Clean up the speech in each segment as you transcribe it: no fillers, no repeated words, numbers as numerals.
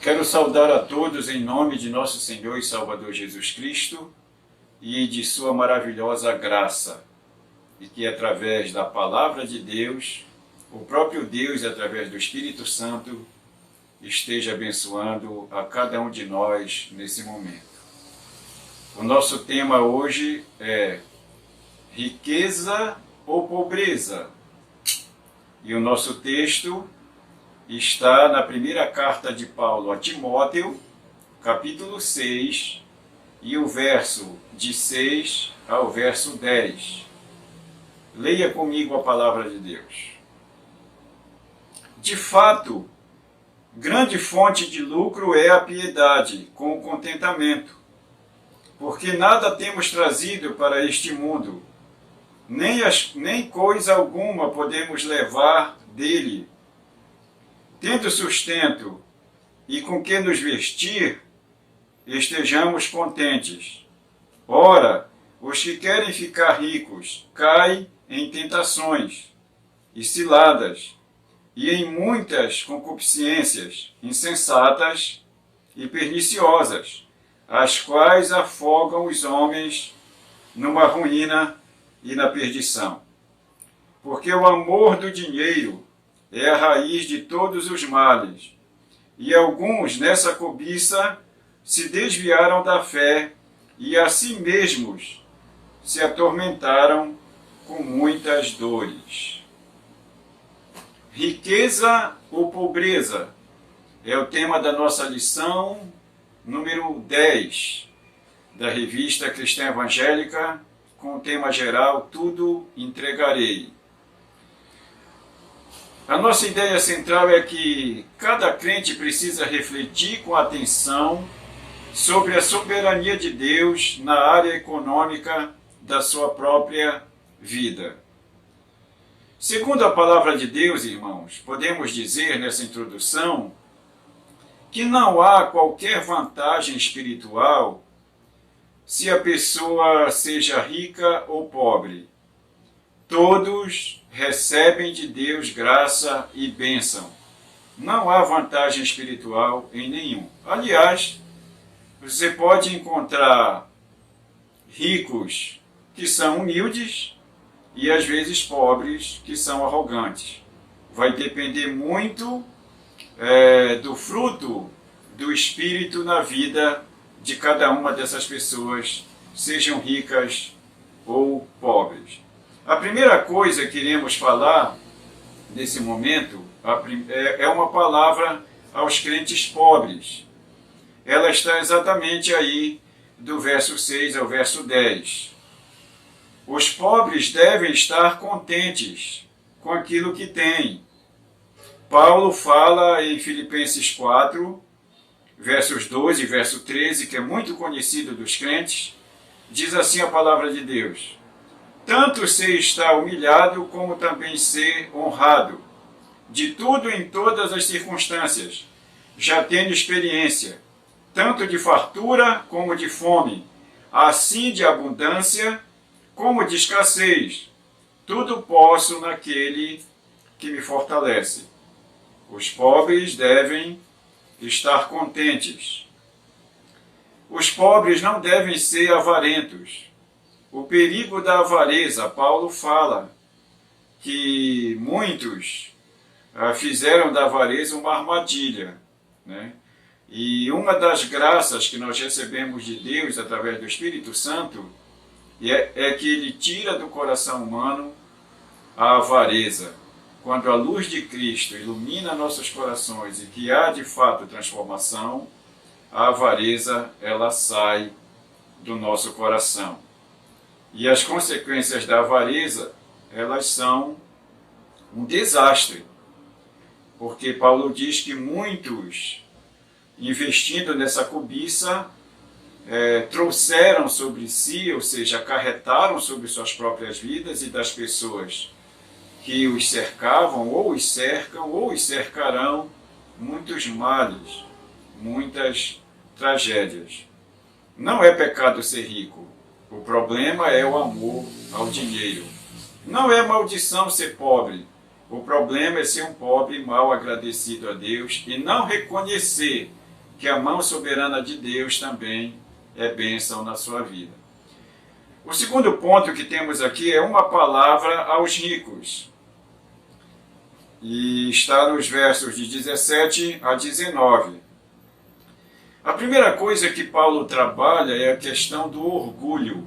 Quero saudar a todos em nome de nosso Senhor e Salvador Jesus Cristo e de sua maravilhosa graça, e que através da palavra de Deus, o próprio Deus, através do Espírito Santo, esteja abençoando a cada um de nós nesse momento. O nosso tema hoje é riqueza ou pobreza? E o nosso texto está na primeira carta de Paulo a Timóteo, capítulo 6, e o verso de 6 ao verso 10. Leia comigo a palavra de Deus. De fato, grande fonte de lucro é a piedade, com o contentamento, porque nada temos trazido para este mundo, nem coisa alguma podemos levar dele. Tendo sustento e com que nos vestir, estejamos contentes. Ora, os que querem ficar ricos caem em tentações e ciladas, e em muitas concupiscências insensatas e perniciosas, as quais afogam os homens numa ruína e na perdição. Porque o amor do dinheiro é a raiz de todos os males, e alguns nessa cobiça se desviaram da fé e a si mesmos se atormentaram com muitas dores. Riqueza ou pobreza é o tema da nossa lição número 10 da revista Cristã Evangélica, com o tema geral Tudo Entregarei. A nossa ideia central é que cada crente precisa refletir com atenção sobre a soberania de Deus na área econômica da sua própria vida. Segundo a palavra de Deus, irmãos, podemos dizer nessa introdução que não há qualquer vantagem espiritual se a pessoa seja rica ou pobre. Todos recebem de Deus graça e bênção. Não há vantagem espiritual em nenhum. Aliás, você pode encontrar ricos que são humildes e às vezes pobres que são arrogantes. Vai depender muito do fruto do Espírito na vida de cada uma dessas pessoas, sejam ricas ou pobres. A primeira coisa que iremos falar nesse momento é uma palavra aos crentes pobres. Ela está exatamente aí do verso 6 ao verso 10. Os pobres devem estar contentes com aquilo que têm. Paulo fala em Filipenses 4, versos 12 e verso 13, que é muito conhecido dos crentes, diz assim a palavra de Deus: tanto ser estar humilhado, como também ser honrado, de tudo em todas as circunstâncias, já tendo experiência, tanto de fartura como de fome, assim de abundância como de escassez. Tudo posso naquele que me fortalece. Os pobres devem estar contentes. Os pobres não devem ser avarentos. O perigo da avareza, Paulo fala que muitos fizeram da avareza uma armadilha, né? E uma das graças que nós recebemos de Deus através do Espírito Santo é que ele tira do coração humano a avareza. Quando a luz de Cristo ilumina nossos corações e que há de fato transformação, a avareza ela sai do nosso coração. E as consequências da avareza, elas são um desastre. Porque Paulo diz que muitos, investindo nessa cobiça, trouxeram sobre si, ou seja, acarretaram sobre suas próprias vidas e das pessoas que os cercavam, ou os cercam, ou os cercarão, muitos males, muitas tragédias. Não é pecado ser rico. O problema é o amor ao dinheiro. Não é maldição ser pobre. O problema é ser um pobre mal agradecido a Deus e não reconhecer que a mão soberana de Deus também é bênção na sua vida. O segundo ponto que temos aqui é uma palavra aos ricos. E está nos versos de 17 a 19. A primeira coisa que Paulo trabalha é a questão do orgulho.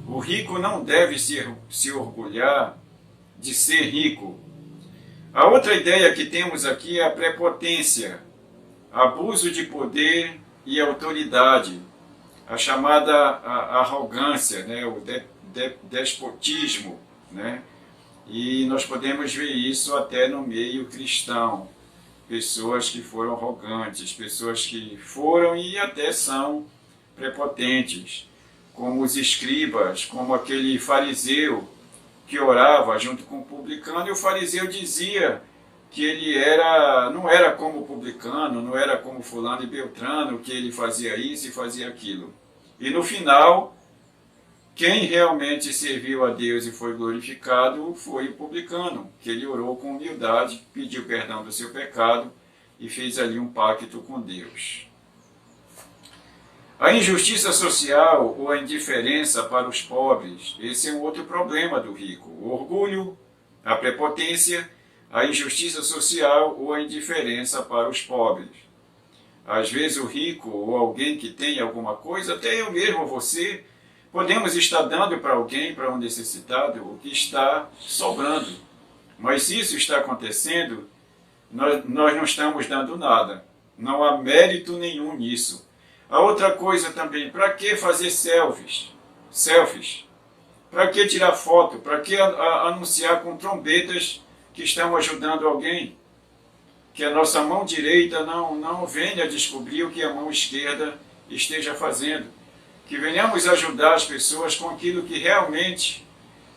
O rico não deve se orgulhar de ser rico. A outra ideia que temos aqui é a prepotência, abuso de poder e autoridade, a chamada arrogância, né? O despotismo, né? E nós podemos ver isso até no meio cristão. Pessoas que foram arrogantes, pessoas que foram e até são prepotentes, como os escribas, como aquele fariseu que orava junto com o publicano, e o fariseu dizia que ele não era como o publicano, não era como fulano e beltrano, que ele fazia isso e fazia aquilo. E no final, quem realmente serviu a Deus e foi glorificado foi o publicano, que ele orou com humildade, pediu perdão do seu pecado e fez ali um pacto com Deus. A injustiça social ou a indiferença para os pobres, esse é um outro problema do rico. O orgulho, a prepotência, a injustiça social ou a indiferença para os pobres. Às vezes o rico ou alguém que tem alguma coisa, até eu mesmo, você, podemos estar dando para alguém, para um necessitado, o que está sobrando. Mas se isso está acontecendo, nós não estamos dando nada. Não há mérito nenhum nisso. A outra coisa também, para que fazer selfies? Para que tirar foto? Para que anunciar com trombetas que estão ajudando alguém? Que a nossa mão direita não venha descobrir o que a mão esquerda esteja fazendo. Que venhamos ajudar as pessoas com aquilo que realmente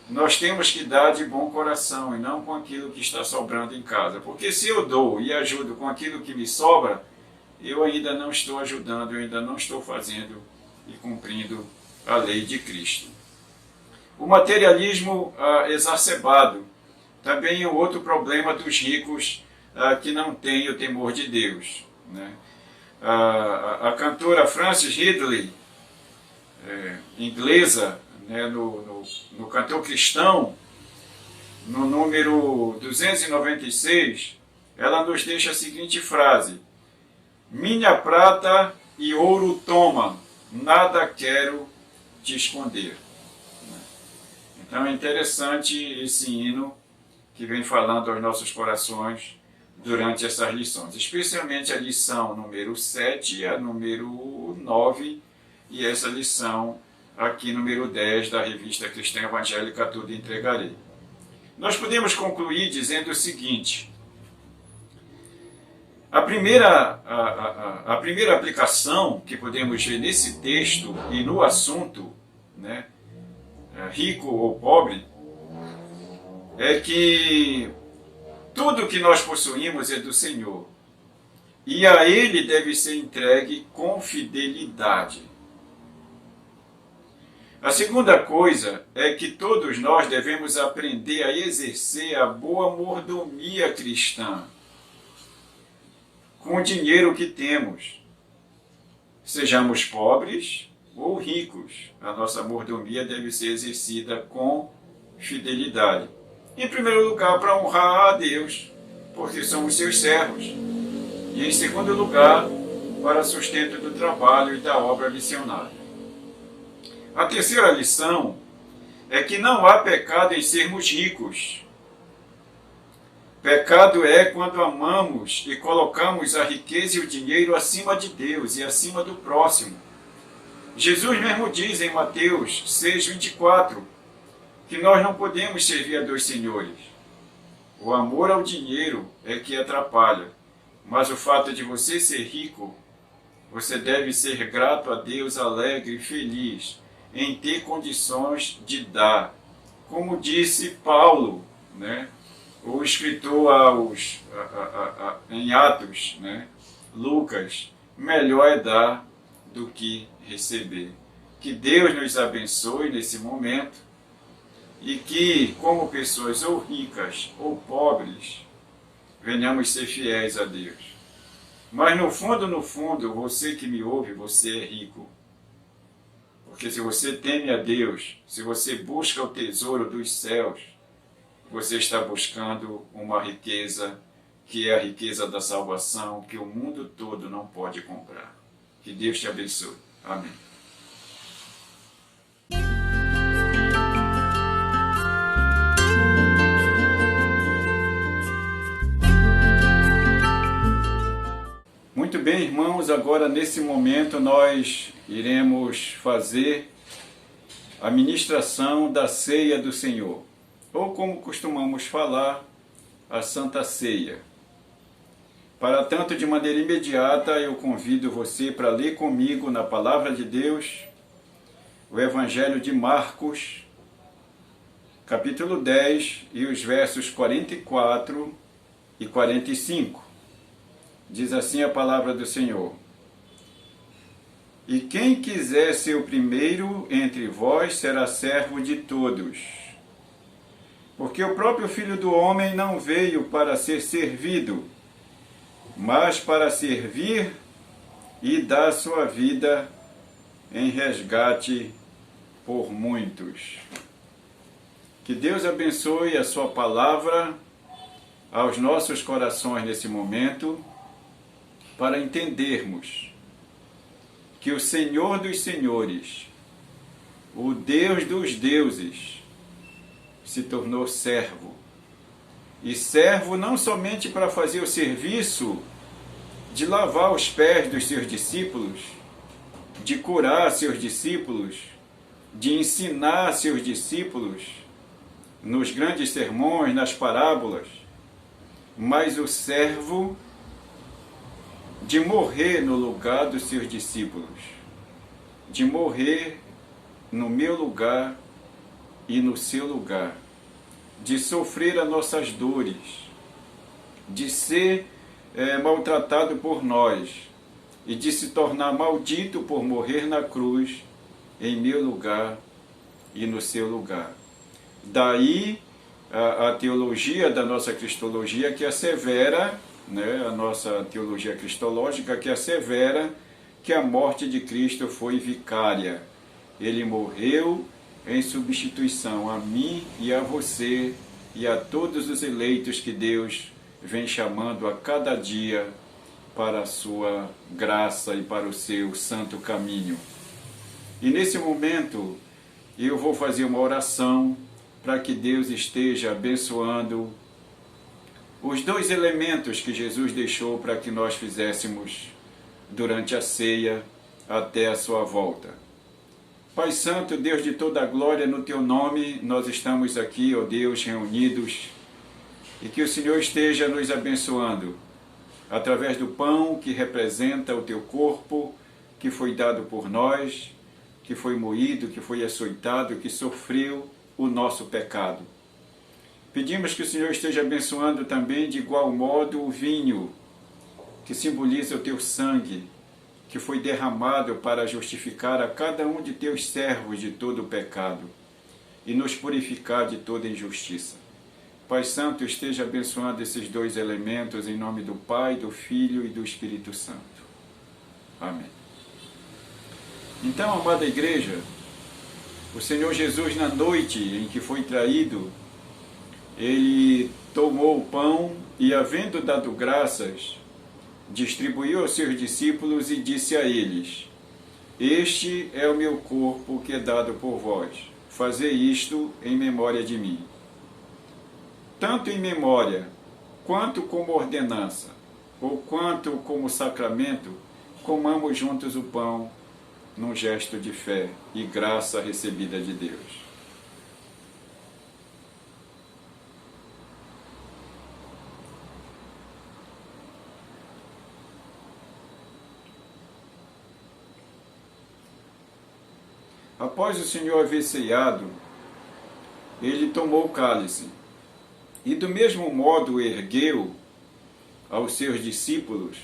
nós temos que dar de bom coração e não com aquilo que está sobrando em casa. Porque se eu dou e ajudo com aquilo que me sobra, eu ainda não estou ajudando, eu ainda não estou fazendo e cumprindo a lei de Cristo. O materialismo exacerbado também é outro problema dos ricos que não têm o temor de Deus, né? A cantora Frances Ridley, inglesa, né, no Cantor Cristão, no número 296, ela nos deixa a seguinte frase: minha prata e ouro toma, nada quero te esconder. Então é interessante esse hino que vem falando aos nossos corações durante essas lições, especialmente a lição número 7 e a número 9, e essa lição aqui número 10 da revista Cristã Evangélica Tudo Entregarei. Nós podemos concluir dizendo o seguinte: a primeira aplicação que podemos ver nesse texto e no assunto, né, rico ou pobre, é que tudo que nós possuímos é do Senhor e a Ele deve ser entregue com fidelidade. A segunda coisa é que todos nós devemos aprender a exercer a boa mordomia cristã com o dinheiro que temos. Sejamos pobres ou ricos, a nossa mordomia deve ser exercida com fidelidade. Em primeiro lugar, para honrar a Deus, porque somos seus servos. E em segundo lugar, para sustento do trabalho e da obra missionária. A terceira lição é que não há pecado em sermos ricos. Pecado é quando amamos e colocamos a riqueza e o dinheiro acima de Deus e acima do próximo. Jesus mesmo diz em Mateus 6,24 que nós não podemos servir a dois senhores. O amor ao dinheiro é que atrapalha, mas o fato de você ser rico, você deve ser grato a Deus, alegre e feliz em ter condições de dar. Como disse Paulo, né? O escritor em Atos, né? Lucas, melhor é dar do que receber. Que Deus nos abençoe nesse momento e que, como pessoas ou ricas ou pobres, venhamos ser fiéis a Deus. Mas no fundo, você que me ouve, você é rico. Porque se você teme a Deus, se você busca o tesouro dos céus, você está buscando uma riqueza que é a riqueza da salvação, que o mundo todo não pode comprar. Que Deus te abençoe. Amém. Muito bem, irmãos, agora nesse momento nós iremos fazer a ministração da ceia do Senhor, ou como costumamos falar, a Santa Ceia. Para tanto, de maneira imediata, eu convido você para ler comigo na Palavra de Deus o Evangelho de Marcos, capítulo 10, e os versos 44 e 45. Diz assim a palavra do Senhor: E quem quiser ser o primeiro entre vós será servo de todos. Porque o próprio Filho do Homem não veio para ser servido, mas para servir e dar sua vida em resgate por muitos. Que Deus abençoe a sua palavra aos nossos corações nesse momento, para entendermos que o Senhor dos Senhores, o Deus dos deuses, se tornou servo. E servo não somente para fazer o serviço de lavar os pés dos seus discípulos, de curar seus discípulos, de ensinar seus discípulos nos grandes sermões, nas parábolas, mas o servo de morrer no lugar dos seus discípulos, de morrer no meu lugar e no seu lugar, de sofrer as nossas dores, de ser maltratado por nós e de se tornar maldito por morrer na cruz em meu lugar e no seu lugar. Daí a teologia da nossa cristologia que assevera, a nossa teologia cristológica que assevera que a morte de Cristo foi vicária. Ele morreu em substituição a mim e a você e a todos os eleitos que Deus vem chamando a cada dia para a sua graça e para o seu santo caminho. E nesse momento eu vou fazer uma oração para que Deus esteja abençoando os dois elementos que Jesus deixou para que nós fizéssemos durante a ceia até a sua volta. Pai Santo, Deus de toda a glória, no Teu nome nós estamos aqui, ó Deus, reunidos, e que o Senhor esteja nos abençoando através do pão que representa o Teu corpo, que foi dado por nós, que foi moído, que foi açoitado, que sofreu o nosso pecado. Pedimos que o Senhor esteja abençoando também de igual modo o vinho, que simboliza o Teu sangue, que foi derramado para justificar a cada um de Teus servos de todo o pecado e nos purificar de toda injustiça. Pai Santo, esteja abençoando esses dois elementos em nome do Pai, do Filho e do Espírito Santo. Amém. Então, amada igreja, o Senhor Jesus, na noite em que foi traído, Ele tomou o pão e, havendo dado graças, distribuiu aos seus discípulos e disse a eles: Este é o meu corpo que é dado por vós. Fazei isto em memória de mim. Tanto em memória, quanto como ordenança, ou quanto como sacramento, comamos juntos o pão num gesto de fé e graça recebida de Deus. Após o Senhor haver ceado, ele tomou o cálice e do mesmo modo ergueu aos seus discípulos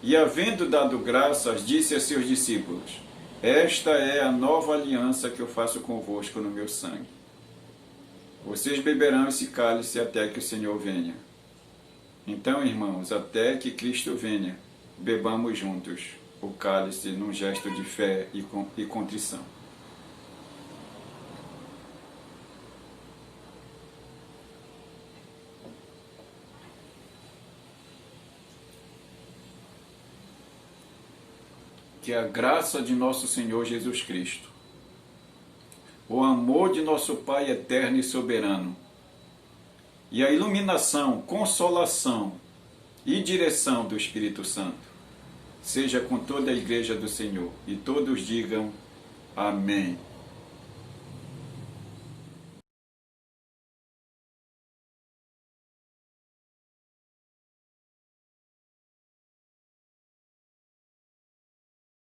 e, havendo dado graças, disse a seus discípulos: Esta é a nova aliança que eu faço convosco no meu sangue. Vocês beberão esse cálice até que o Senhor venha. Então, irmãos, até que Cristo venha, bebamos juntos o cálice num gesto de fé e contrição. Que a graça de nosso Senhor Jesus Cristo, o amor de nosso Pai eterno e soberano, e a iluminação, consolação e direção do Espírito Santo seja com toda a Igreja do Senhor, e todos digam amém.